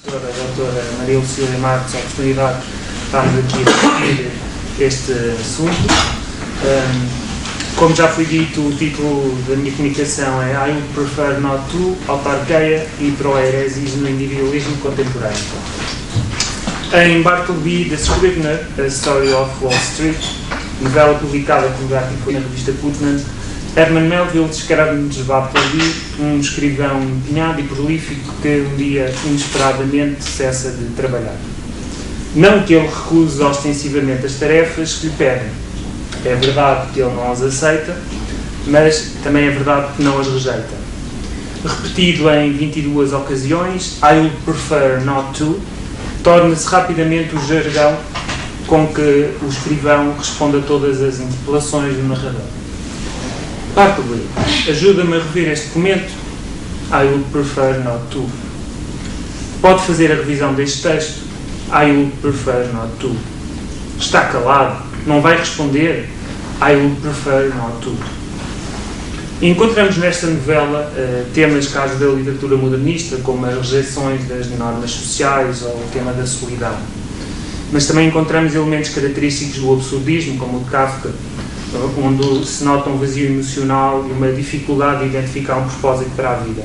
a doutora Maria Lucília Marques a oportunidade de estarmos aqui a discutir este assunto. Como já foi dito, o título da minha comunicação é I Would Prefer Not To, Autarquia e Proeresis no Individualismo Contemporâneo. Em Bartleby, The Scrivener, A Story of Wall Street, novela publicada por Gatti na revista Putnam, Herman Melville descreve-nos Bartleby, um escrivão empenhado e prolífico que um dia inesperadamente cessa de trabalhar. Não que ele recuse ostensivamente as tarefas que lhe pedem. É verdade que ele não as aceita, mas também é verdade que não as rejeita. Repetido em 22 ocasiões, I would prefer not to, torna-se rapidamente o jargão com que o escrivão responde a todas as interpelações do narrador. Bartleby, ajuda-me a rever este documento? I would prefer not to. Pode fazer a revisão deste texto? I would prefer not to. Está calado? Não vai responder? I would prefer not to. Encontramos nesta novela temas casos da literatura modernista, como as rejeições das normas sociais ou o tema da solidão. Mas também encontramos elementos característicos do absurdismo, como o de Kafka, onde se nota um vazio emocional e uma dificuldade de identificar um propósito para a vida.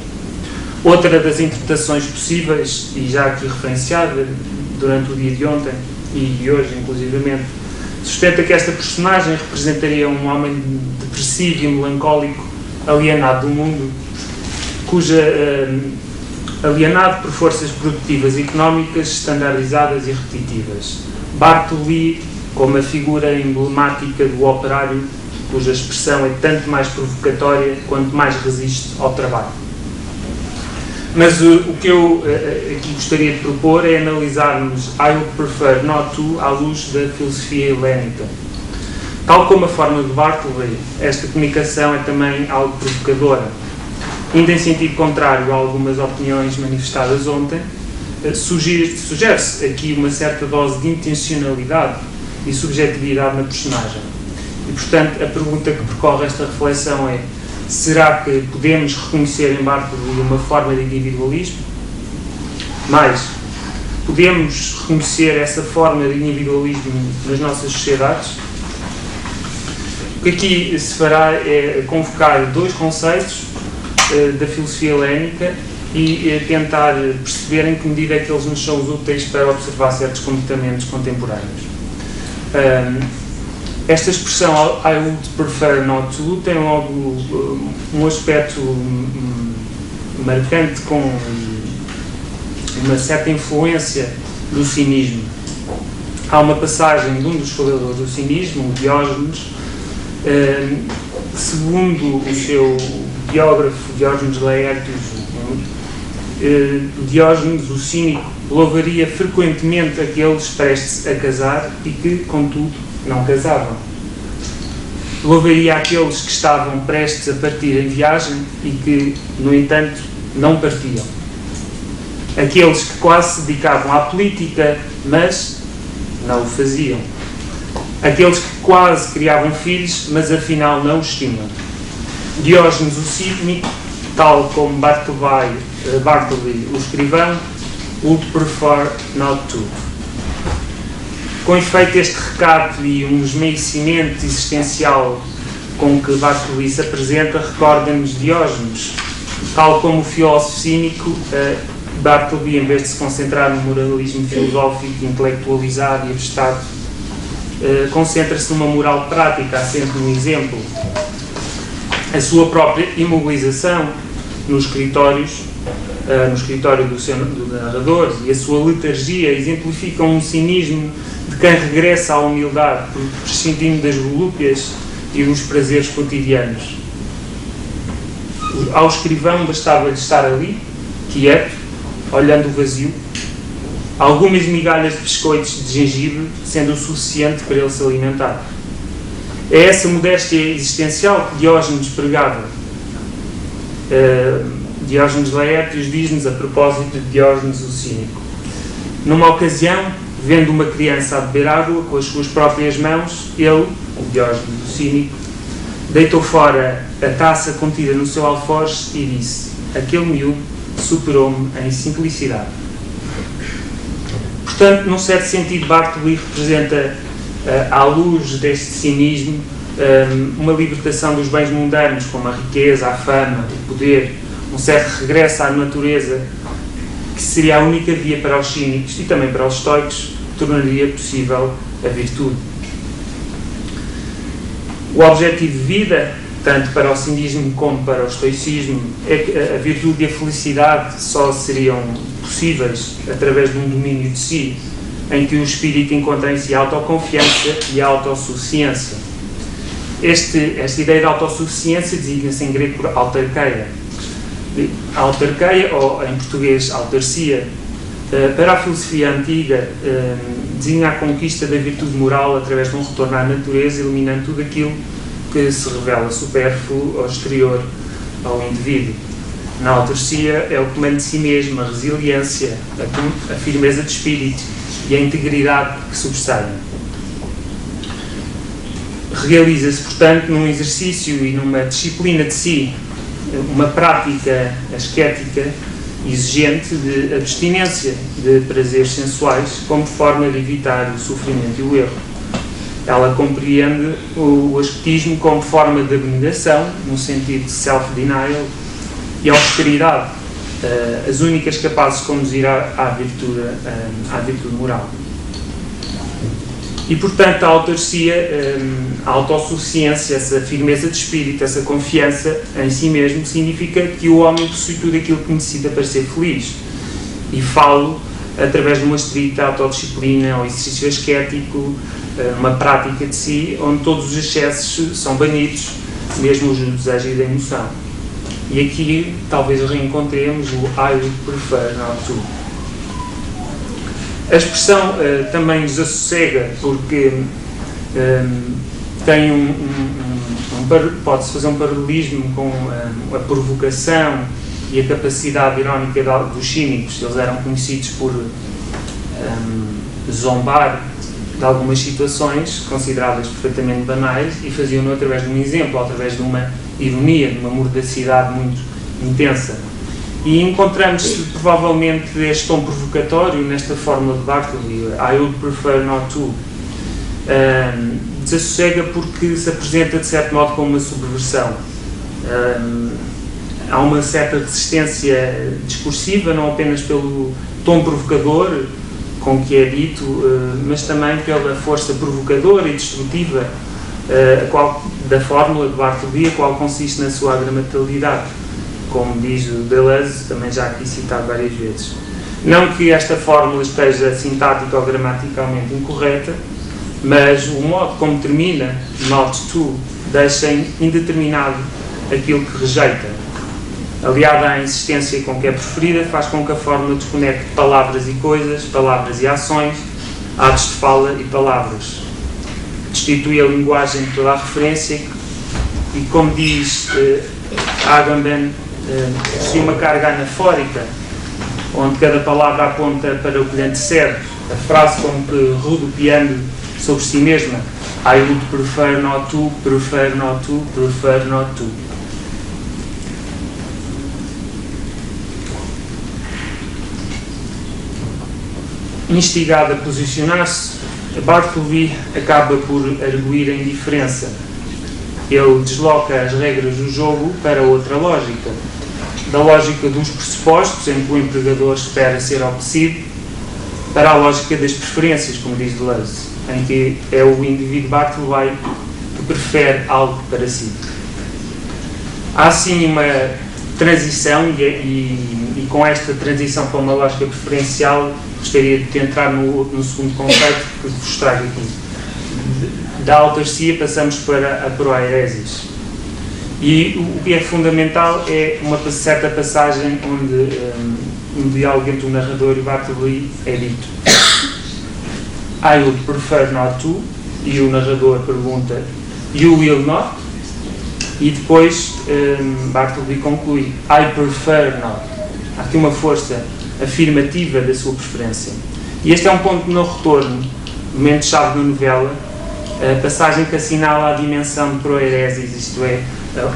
Outra das interpretações possíveis, e já aqui referenciada durante o dia de ontem e hoje inclusivamente, sustenta que esta personagem representaria um homem depressivo e melancólico, alienado do mundo, alienado por forças produtivas e económicas standardizadas e repetitivas. Bartleby como a figura emblemática do operário, cuja expressão é tanto mais provocatória quanto mais resiste ao trabalho. Mas o que eu aqui gostaria de propor é analisarmos I would prefer not to à luz da filosofia helénica. Tal como a forma de Bartleby, esta comunicação é também algo provocadora. Ainda em sentido contrário a algumas opiniões manifestadas ontem, sugere-se aqui uma certa dose de intencionalidade e subjetividade na personagem. E, portanto, a pergunta que percorre esta reflexão é: será que podemos reconhecer em Bartleby uma forma de individualismo? Mais, podemos reconhecer essa forma de individualismo nas nossas sociedades? O que aqui se fará é convocar dois conceitos da filosofia helénica e tentar perceber em que medida é que eles nos são úteis para observar certos comportamentos contemporâneos. Esta expressão I would prefer not to tem logo um aspecto marcante com uma certa influência do cinismo. Há uma passagem de um dos fundadores do cinismo, o Diógenes, segundo o seu biógrafo Diógenes Laertius, Diógenes, o cínico, louvaria frequentemente aqueles prestes a casar e que, contudo, não casavam. Louvaria aqueles que estavam prestes a partir em viagem e que, no entanto, não partiam. Aqueles que quase se dedicavam à política, mas não o faziam. Aqueles que quase criavam filhos, mas afinal não os tinham. Diógenes, o cínico, tal como Bartleby, o escrivão, would prefer not to. Com efeito, este recato e um esmaecimento existencial com que Bartleby se apresenta recorda-nos Diógenes. Tal como o filósofo cínico, Bartleby, em vez de se concentrar no moralismo filosófico, intelectualizado e abstrato, concentra-se numa moral prática, assente no exemplo. A sua própria imobilização no escritório do narrador e a sua letargia exemplificam um cinismo de quem regressa à humildade, prescindindo das volúpias e dos prazeres cotidianos. Ao escrivão bastava-lhe estar ali, quieto, olhando o vazio, algumas migalhas de biscoitos de gengibre sendo o suficiente para ele se alimentar. É essa modéstia existencial que Diógenes pregava. Diógenes Laertius diz-nos a propósito de Diógenes o cínico: numa ocasião, vendo uma criança a beber água com as suas próprias mãos, ele, o Diógenes o cínico, deitou fora a taça contida no seu alforje e disse: aquele miúdo superou-me em simplicidade. Portanto, num certo sentido, Bartleby representa, à luz deste cinismo, uma libertação dos bens mundanos, como a riqueza, a fama, o poder, um certo regresso à natureza, que seria a única via para os cínicos e também para os estoicos, que tornaria possível a virtude. O objetivo de vida, tanto para o cinismo como para o estoicismo, é que a virtude e a felicidade só seriam possíveis através de um domínio de si, em que o espírito encontra em si a autoconfiança e a autossuficiência. Esta ideia de autossuficiência designa-se em grego por autarqueia. A autarqueia, ou em português autarcia, para a filosofia antiga, designa a conquista da virtude moral através de um retorno à natureza, eliminando tudo aquilo que se revela supérfluo ou exterior ao indivíduo. Na autarcia é o comando de si mesmo, a resiliência, a firmeza de espírito e a integridade que sobressaem. Realiza-se, portanto, num exercício e numa disciplina de si, uma prática ascética exigente de abstinência de prazeres sensuais como forma de evitar o sofrimento e o erro. Ela compreende o ascetismo como forma de abnegação, no sentido de self-denial, e a austeridade, as únicas capazes de conduzir à virtude moral. E, portanto, a autarcia, a autossuficiência, essa firmeza de espírito, essa confiança em si mesmo, significa que o homem possui tudo aquilo que necessita para ser feliz. E falo através de uma estrita autodisciplina, um exercício ascético, uma prática de si, onde todos os excessos são banidos, mesmo os do desejo e da emoção. E aqui talvez reencontremos o I would prefer not to. A expressão também desassossega, porque tem pode-se fazer um paralelismo com a provocação e a capacidade irónica dos cínicos. Eles eram conhecidos por zombar de algumas situações consideradas perfeitamente banais e faziam-no através de um exemplo, através de uma ironia, de uma mordacidade muito intensa. E encontramos provavelmente este tom provocatório nesta fórmula de Bartleby, I would prefer not to. Desassossega porque se apresenta de certo modo como uma subversão. Há uma certa resistência discursiva, não apenas pelo tom provocador com que é dito, mas também pela força provocadora e destrutiva da fórmula de Bartleby, a qual consiste na sua gramaticidade, como diz o Deleuze, também já aqui citado várias vezes. Não que esta fórmula esteja sintática ou gramaticalmente incorreta, mas o modo como termina, not to, deixa indeterminado aquilo que rejeita. Aliada à insistência com que é preferida, faz com que a fórmula desconecte palavras e coisas, palavras e ações, atos de fala e palavras. Destitui a linguagem de toda a referência e, como diz Agamben, possui uma carga anafórica, onde cada palavra aponta para o que lhe antecede, a frase como que rodopiando sobre si mesma. I would prefer not to, prefer not to, prefer not to. Instigado a posicionar-se, Bartleby acaba por arguir a indiferença. Ele desloca as regras do jogo para outra lógica, da lógica dos pressupostos, em que o empregador espera ser obedecido, para a lógica das preferências, como diz Deleuze, em que é o indivíduo Bartleby que prefere algo para si. Há assim uma transição e com esta transição para uma lógica preferencial gostaria de entrar no segundo conceito que vos trago aqui. Da autarcia passamos para a proairesis. E o que é fundamental é uma certa passagem onde um diálogo entre o narrador e Bartleby é dito I would prefer not to, e o narrador pergunta You will not, e depois Bartleby conclui I prefer not. Há aqui uma força afirmativa da sua preferência. E este é um ponto de não retorno, momento-chave da novela, a passagem que assinala a dimensão de proairesis, isto é,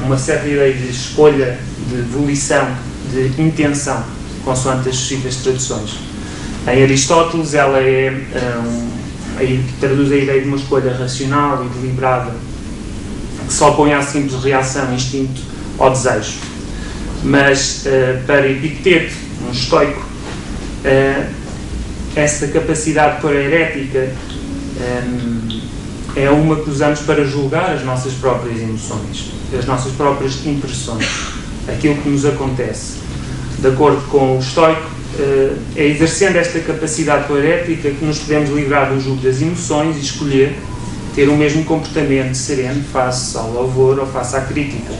uma certa ideia de escolha, de volição, de intenção, consoante as sucessivas traduções. Em Aristóteles, ela traduz a ideia de uma escolha racional e deliberada que se opõe à simples reação, instinto ou desejo. Mas para Epicteto, um estoico, essa capacidade paraerética é uma que usamos para julgar as nossas próprias emoções, as nossas próprias impressões, aquilo que nos acontece. De acordo com o estoico, é exercendo esta capacidade paraética que nos podemos livrar do jugo das emoções e escolher ter o mesmo comportamento sereno face ao louvor ou face à crítica.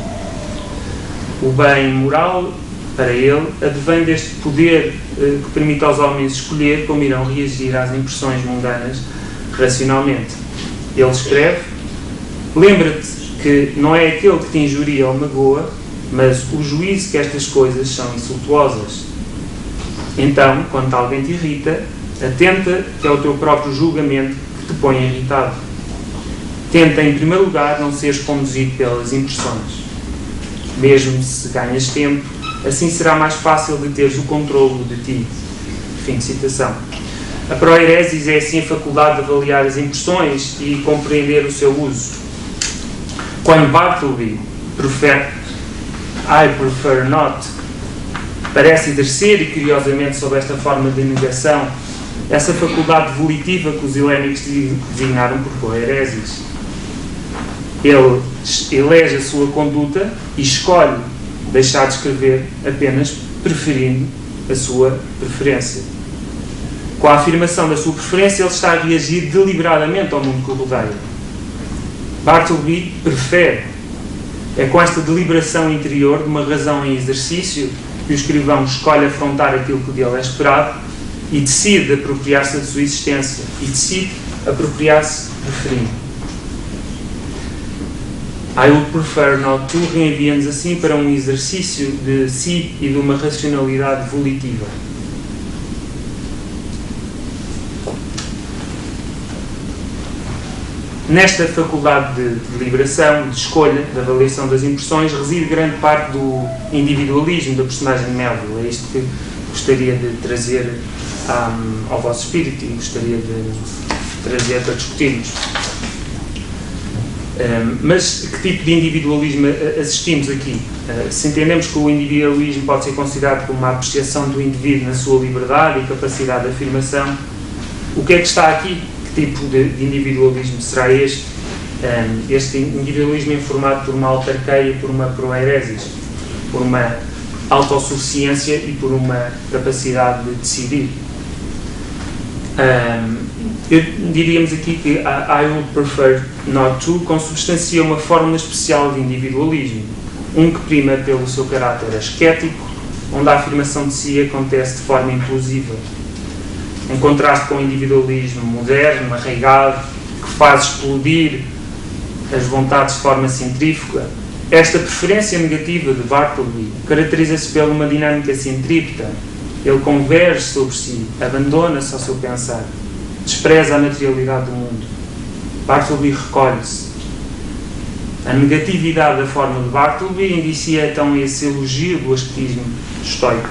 O bem moral, para ele, advém deste poder que permite aos homens escolher como irão reagir às impressões mundanas racionalmente. Ele escreve: lembra-te que não é aquele que te injuria ou magoa, mas o juízo que estas coisas são insultuosas. Então, quando alguém te irrita, atenta que é o teu próprio julgamento que te põe irritado. Tenta, em primeiro lugar, não seres conduzido pelas impressões. Mesmo se ganhas tempo, assim será mais fácil de teres o controlo de ti. Fim de citação. A proeresis é assim a faculdade de avaliar as impressões e compreender o seu uso. Quando Bartleby prefere I prefer not parece exercer, e curiosamente sob esta forma de negação, essa faculdade volitiva que os helénicos designaram por proeresis. Ele elege a sua conduta e escolhe deixar de escrever apenas preferindo a sua preferência. Com a afirmação da sua preferência, ele está a reagir deliberadamente ao mundo que o rodeia. Bartleby prefere. É com esta deliberação interior de uma razão em exercício que o escrivão escolhe afrontar aquilo que dele é esperado e decide apropriar-se da sua existência e decide apropriar-se preferindo. I would prefer not to reenvia-nos assim para um exercício de si e de uma racionalidade volitiva. Nesta faculdade de deliberação, de escolha, de avaliação das impressões, reside grande parte do individualismo da personagem de Melville. É isto que gostaria de trazer ao vosso espírito e gostaria de trazer para discutirmos. Mas que tipo de individualismo assistimos aqui? Se entendemos que o individualismo pode ser considerado como uma apreciação do indivíduo na sua liberdade e capacidade de afirmação, o que é que está aqui? Que tipo de individualismo será este? Este individualismo informado por uma autarquia, por uma proeresis, por uma autossuficiência e por uma capacidade de decidir. Diríamos aqui que I would prefer not to consubstancia uma fórmula especial de individualismo, que prima pelo seu caráter ascético, onde a afirmação de si acontece de forma impulsiva, em contraste com o individualismo moderno, arraigado, que faz explodir as vontades de forma centrífuga. Esta preferência negativa de Bartleby caracteriza-se por uma dinâmica centrípeta. Ele converge sobre si, abandona-se ao seu pensar, despreza a materialidade do mundo. Bartleby recolhe-se. A negatividade da forma de Bartleby indicia então esse elogio do ascetismo estoico.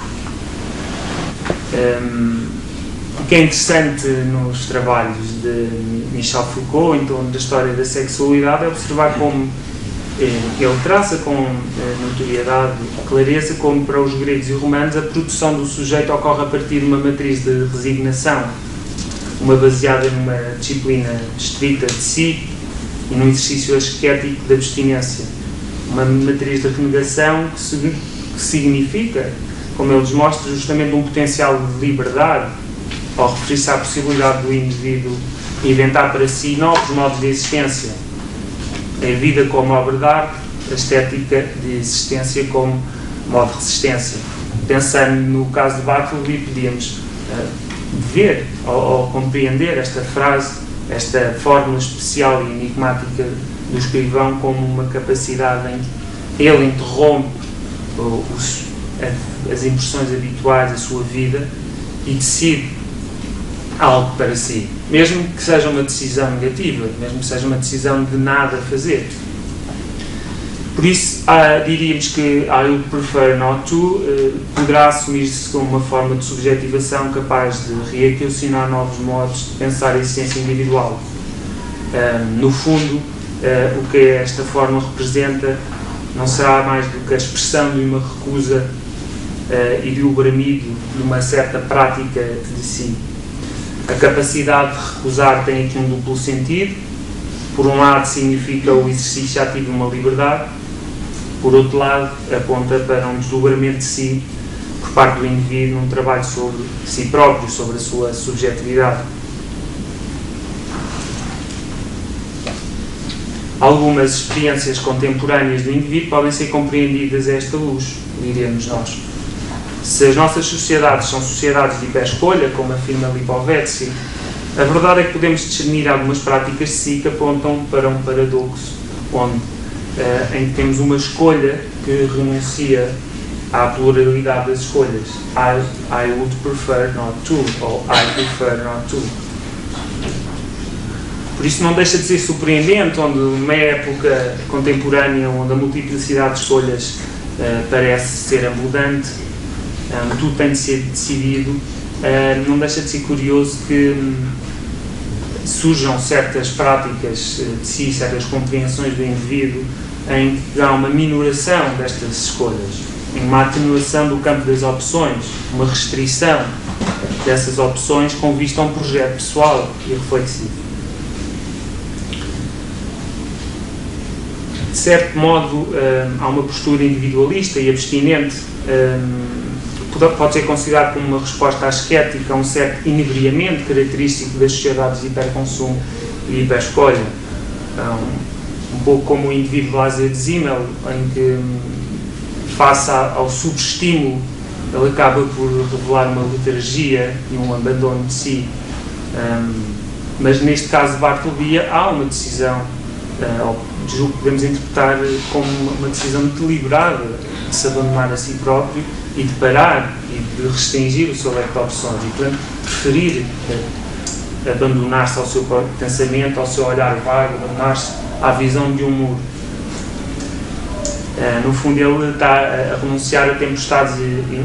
O que é interessante nos trabalhos de Michel Foucault, em torno da história da sexualidade, é observar como ele traça com notoriedade e clareza como para os gregos e romanos a produção do sujeito ocorre a partir de uma matriz de resignação, uma baseada numa disciplina estrita de si e num exercício ascético de abstinência, uma matriz de renegação que significa, como ele demonstra, justamente um potencial de liberdade ao referir-se à possibilidade do indivíduo inventar para si novos modos de existência. A vida como obra de arte, a estética de existência como modo de resistência. Pensando no caso de Bartleby, podíamos ver ou compreender esta frase, esta fórmula especial e enigmática do escrivão como uma capacidade em que ele interrompe as impressões habituais da sua vida e decide algo para si, mesmo que seja uma decisão negativa, mesmo que seja uma decisão de nada fazer. Por isso, diríamos que I would prefer not to poderá assumir-se como uma forma de subjetivação capaz de reequacionar novos modos de pensar a existência individual. No fundo, o que esta forma representa não será mais do que a expressão de uma recusa e de um bramido numa certa prática de si. A capacidade de recusar tem aqui um duplo sentido. Por um lado, significa o exercício ativo de uma liberdade. Por outro lado, aponta para um desdobramento de si por parte do indivíduo num trabalho sobre si próprio, sobre a sua subjetividade. Algumas experiências contemporâneas do indivíduo podem ser compreendidas a esta luz, diríamos nós. Se as nossas sociedades são sociedades de hiperescolha, como afirma Lipovetsky, a verdade é que podemos discernir algumas práticas de si que apontam para um paradoxo, em que temos uma escolha que renuncia à pluralidade das escolhas. I would prefer not to, ou I prefer not to. Por isso não deixa de ser surpreendente, onde numa época contemporânea onde a multiplicidade de escolhas parece ser abundante, tudo tem de ser decidido, não deixa de ser curioso que surjam certas práticas de si, certas compreensões do indivíduo, em que há uma minoração destas escolhas, uma atenuação do campo das opções, uma restrição dessas opções com vista a um projeto pessoal e reflexivo. De certo modo, há uma postura individualista e abstinente, pode ser considerado como uma resposta à esquética, a um certo inebriamento característico das sociedades de hiperconsumo e hiperescolha. Um pouco como o indivíduo Lázaro de Zimmel, em que, face ao subestímulo, ele acaba por revelar uma letargia e um abandono de si. Mas neste caso, Bartleby, há uma decisão, julgo que podemos interpretar como uma decisão deliberada de se abandonar a si próprio e de parar e de restringir o seu leque de opções e, portanto, preferir abandonar-se ao seu próprio pensamento, ao seu olhar vago, abandonar-se à visão de um muro. No fundo, ele está a renunciar a tempestades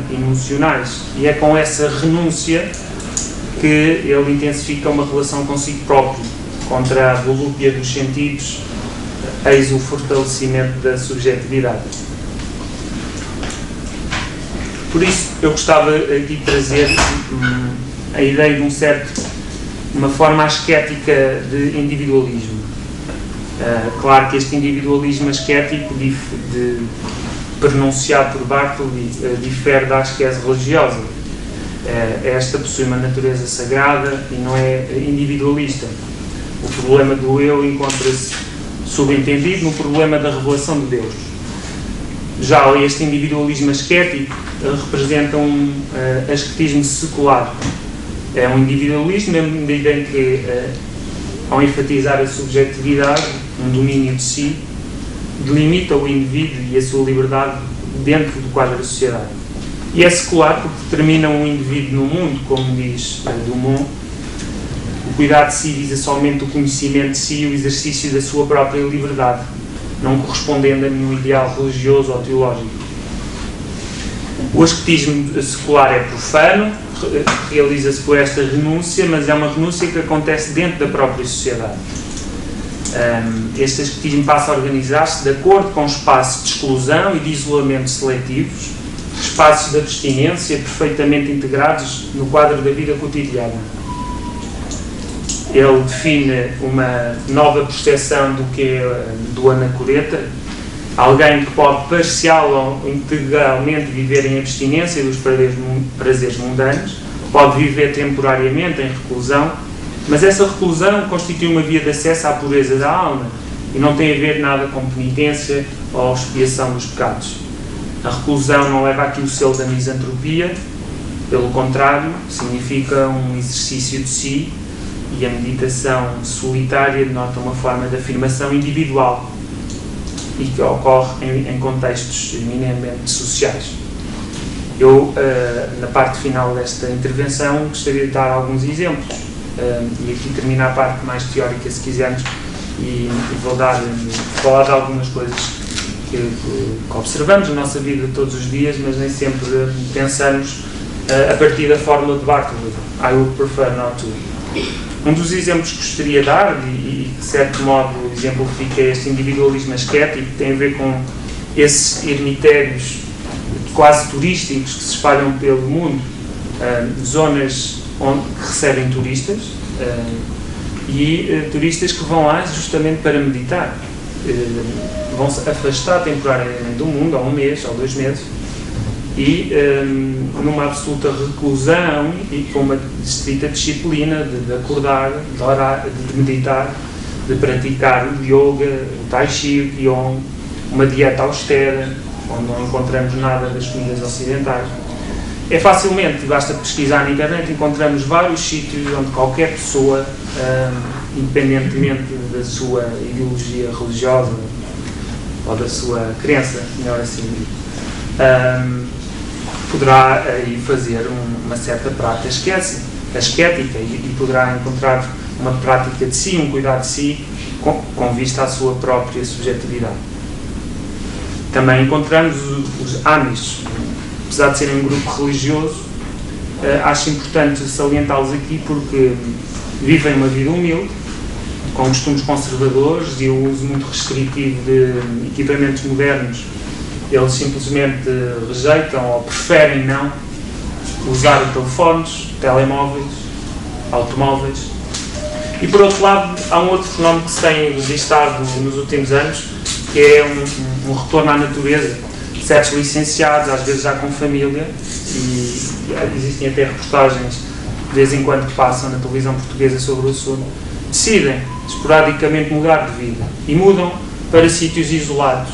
emocionais e é com essa renúncia que ele intensifica uma relação consigo próprio, contra a volúpia dos sentidos, eis o fortalecimento da subjetividade. Por isso, eu gostava aqui de trazer a ideia de uma forma asquética de individualismo. Claro que este individualismo asquético, pronunciado por Bartleby, difere da asquese religiosa. Esta possui uma natureza sagrada e não é individualista. O problema do eu encontra-se subentendido no problema da revelação de Deus. Já este individualismo asquético representa um ascetismo secular. É um individualismo na medida em que, ao enfatizar a subjetividade, um domínio de si, delimita o indivíduo e a sua liberdade dentro do quadro da sociedade. E é secular porque determina um indivíduo no mundo, como diz Dumont. O cuidado de si visa somente o conhecimento de si e o exercício da sua própria liberdade, não correspondendo a nenhum ideal religioso ou teológico. O ascetismo secular é profano, realiza-se por esta renúncia, mas é uma renúncia que acontece dentro da própria sociedade. Este ascetismo passa a organizar-se de acordo com espaços de exclusão e de isolamento seletivos, espaços de abstinência perfeitamente integrados no quadro da vida cotidiana. Ele define uma nova percepção do que é do anacoreta, alguém que pode parcial ou integralmente viver em abstinência dos prazeres mundanos, pode viver temporariamente em reclusão, mas essa reclusão constitui uma via de acesso à pureza da alma e não tem a ver nada com penitência ou expiação dos pecados. A reclusão não leva aqui o selo da misantropia, pelo contrário, significa um exercício de si, e a meditação solitária denota uma forma de afirmação individual e que ocorre em contextos eminentemente sociais. Eu, na parte final desta intervenção, gostaria de dar alguns exemplos e aqui termina a parte mais teórica, se quisermos, e vou falar de algumas coisas que observamos na nossa vida todos os dias, mas nem sempre pensamos a partir da fórmula de Bartlett. I would prefer not to. Um dos exemplos que gostaria de dar, e de certo modo exemplifica este individualismo ascético, tem a ver com esses ermitérios quase turísticos que se espalham pelo mundo, zonas que recebem turistas, e turistas que vão lá justamente para meditar. Vão-se afastar temporariamente do mundo, há um mês, ou 2 meses, e numa absoluta reclusão e com uma estrita disciplina de acordar, de orar, de meditar, de praticar o yoga, o tai chi, o qigong, uma dieta austera, onde não encontramos nada das comidas ocidentais. É facilmente, basta pesquisar na internet, encontramos vários sítios onde qualquer pessoa, independentemente da sua ideologia religiosa ou da sua crença, melhor assim, poderá aí fazer uma certa prática ascética e poderá encontrar uma prática de si, um cuidado de si, com vista à sua própria subjetividade. Também encontramos os Amish. Apesar de serem um grupo religioso, acho importante salientá-los aqui porque vivem uma vida humilde, com costumes conservadores e o uso muito restritivo de equipamentos modernos. Eles simplesmente rejeitam ou preferem não usar telefones, telemóveis, automóveis. E por outro lado, há um outro fenómeno que se tem registado nos últimos anos, que é um retorno à natureza. Certos licenciados, às vezes já com família, e existem até reportagens de vez em quando que passam na televisão portuguesa sobre o assunto, decidem esporadicamente mudar de vida e mudam para sítios isolados,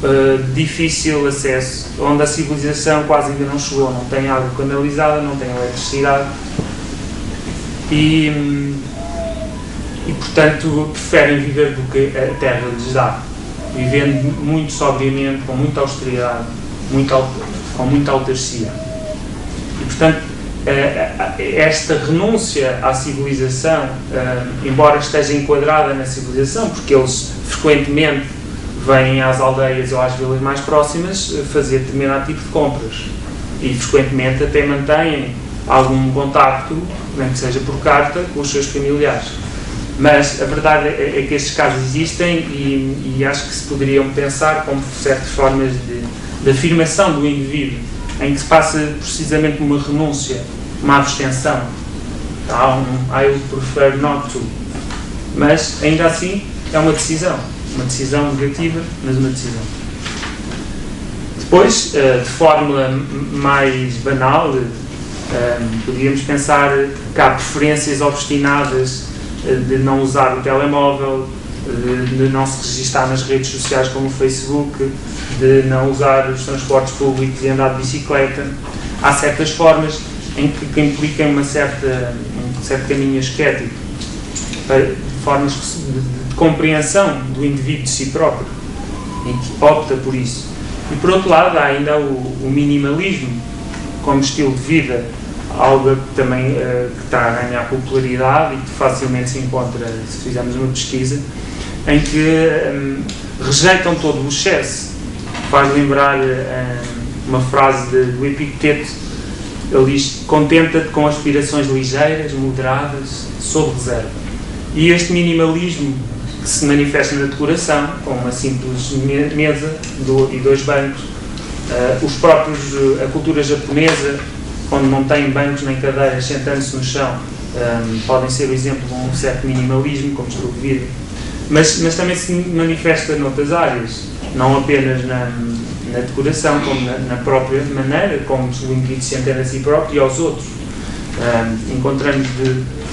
de difícil acesso, onde a civilização quase ainda não chegou, não tem água canalizada, não tem eletricidade e portanto preferem viver do que a terra lhes dá, vivendo muito sobriamente, com muita austeridade, com muita autarcia. E portanto esta renúncia à civilização, embora esteja enquadrada na civilização, porque eles frequentemente vêm às aldeias ou às vilas mais próximas fazer determinado tipo de compras e frequentemente até mantêm algum contacto, nem que seja por carta, com os seus familiares. Mas a verdade é que estes casos existem e acho que se poderiam pensar como certas formas de afirmação do indivíduo, em que se passa precisamente por uma renúncia, uma abstenção. Há I would prefer not to. Mas, ainda assim, é uma decisão negativa, mas uma decisão. Depois, de fórmula mais banal, poderíamos pensar que há preferências obstinadas de não usar o telemóvel, de não se registar nas redes sociais como o Facebook, de não usar os transportes públicos e andar de bicicleta. Há certas formas em que implicam um certo caminho ascético, formas de compreensão do indivíduo de si próprio, em que opta por isso. E por outro lado há ainda o minimalismo como estilo de vida, algo que também que está a ganhar popularidade e que facilmente se encontra, se fizermos uma pesquisa, em que rejeitam todo o excesso. Faz lembrar uma frase do Epicteto. Ele diz: contenta-te com aspirações ligeiras, moderadas, sob reserva. E este minimalismo que se manifesta na decoração, com uma simples mesa e 2 bancos, a cultura japonesa, onde não tem bancos nem cadeiras, sentando-se no chão, podem ser o exemplo de um certo minimalismo, como estilo de vida, mas também se manifesta noutras áreas, não apenas na decoração, como na própria maneira como o indivíduo se entende a si próprio e aos outros. Encontramos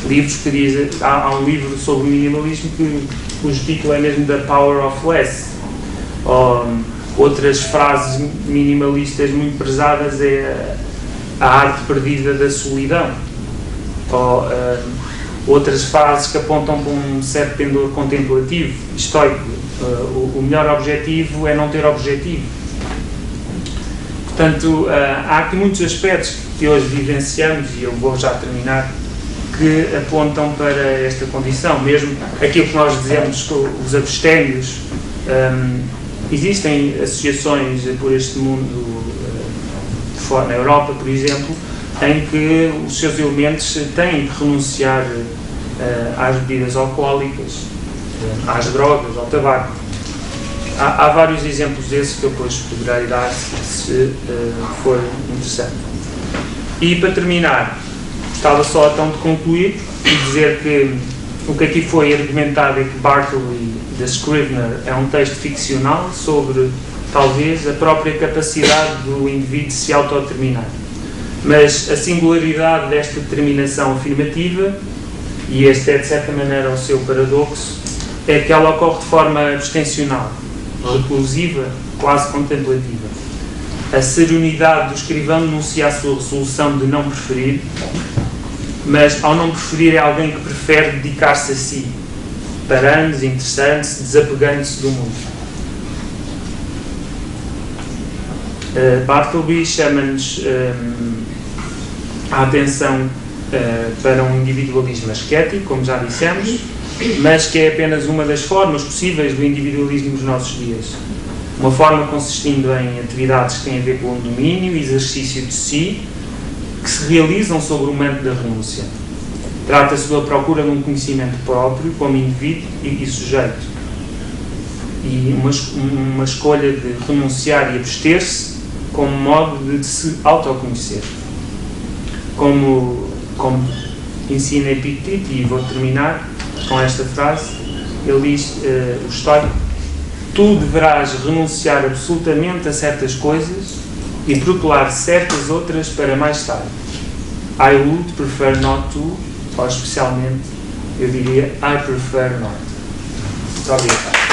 livros que dizem, há um livro sobre o minimalismo cujo título é mesmo The Power of Less, ou outras frases minimalistas muito prezadas é a arte perdida da solidão, ou outras frases que apontam para um certo pendor contemplativo, estoico. O melhor objetivo é não ter objetivo. Portanto, há aqui muitos aspectos que hoje vivenciamos, e eu vou já terminar, que apontam para esta condição. Mesmo aquilo que nós dizemos, os abstémios, Existem associações por este mundo, na Europa, por exemplo, em que os seus elementos têm que renunciar às bebidas alcoólicas, às drogas, ao tabaco. Há vários exemplos desses que eu depois poderei dar se for interessante. E para terminar, gostava só então de concluir e dizer que o que aqui foi argumentado é que Bartleby, da Scrivener, é um texto ficcional sobre, talvez, a própria capacidade do indivíduo de se autodeterminar. Mas a singularidade desta determinação afirmativa, e este é de certa maneira o seu paradoxo, é que ela ocorre de forma abstencional, reclusiva, quase contemplativa. A serenidade do escrivão denuncia a sua resolução de não preferir, mas ao não preferir é alguém que prefere dedicar-se a si, parando-se, interessando-se, desapegando-se do mundo. Bartleby chama-nos a atenção para um individualismo ascético, como já dissemos, mas que é apenas uma das formas possíveis do individualismo nos nossos dias. Uma forma consistindo em atividades que têm a ver com o domínio e exercício de si, que se realizam sobre o manto da renúncia. Trata-se da procura de um conhecimento próprio como indivíduo e sujeito. E uma escolha de renunciar e abster-se como modo de se autoconhecer. Como ensina Epicteto, e vou terminar com esta frase, ele diz, o estoico: tu deverás renunciar absolutamente a certas coisas e protelar certas outras para mais tarde. I would prefer not to, ou especialmente, eu diria, I prefer not. Muito obrigado.